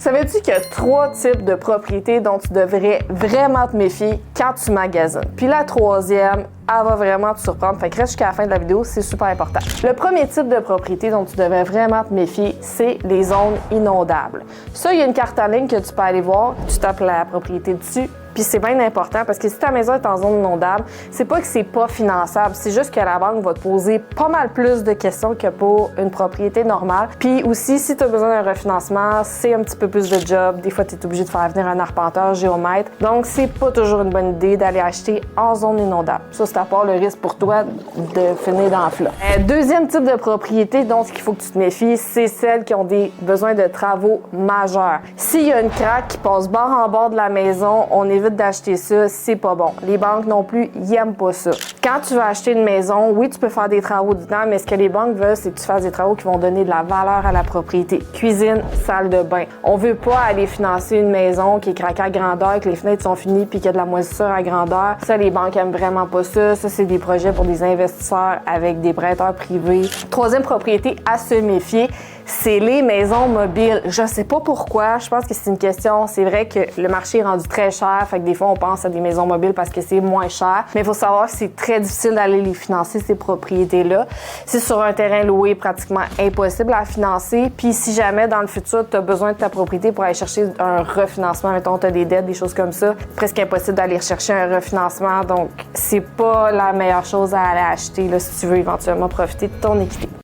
Savais-tu qu'il y a 3 types de propriétés dont tu devrais vraiment te méfier quand tu magasines? Puis la troisième, elle va vraiment te surprendre. Fait que reste jusqu'à la fin de la vidéo, c'est super important. Le premier type de propriété dont tu devrais vraiment te méfier, c'est les zones inondables. Ça, il y a une carte en ligne que tu peux aller voir, tu tapes la propriété dessus. Puis c'est bien important parce que si ta maison est en zone inondable, c'est pas que c'est pas finançable, c'est juste que la banque va te poser pas mal plus de questions que pour une propriété normale. Puis aussi, si tu as besoin d'un refinancement, c'est un petit peu plus de job. Des fois, tu es obligé de faire venir un arpenteur, géomètre. Donc, c'est pas toujours une bonne idée d'aller acheter en zone inondable. Ça, c'est à part le risque pour toi de finir dans le flot. Deuxième type de propriété dont il faut que tu te méfies, c'est celles qui ont des besoins de travaux majeurs. S'il y a une craque qui passe bord en bord de la maison, on évite d'acheter ça, c'est pas bon. Les banques non plus, ils aiment pas ça. Quand tu veux acheter une maison, oui, tu peux faire des travaux dedans, mais ce que les banques veulent, c'est que tu fasses des travaux qui vont donner de la valeur à la propriété. Cuisine, salle de bain. On veut pas aller financer une maison qui est craquée à grandeur, que les fenêtres sont finies puis qu'il y a de la moisissure à grandeur. Ça, les banques aiment vraiment pas ça. Ça, c'est des projets pour des investisseurs avec des prêteurs privés. Troisième propriété à se méfier, c'est les maisons mobiles. Je sais pas pourquoi, je pense que c'est une question. C'est vrai que le marché est rendu très cher, fait que des fois on pense à des maisons mobiles parce que c'est moins cher, mais il faut savoir que c'est très difficile d'aller les financer, ces propriétés-là. C'est sur un terrain loué, pratiquement impossible à financer. Puis si jamais dans le futur tu as besoin de ta propriété pour aller chercher un refinancement, mettons tu as des dettes, des choses comme ça, presque impossible d'aller chercher un refinancement. Donc c'est pas la meilleure chose à aller acheter là, si tu veux éventuellement profiter de ton équité.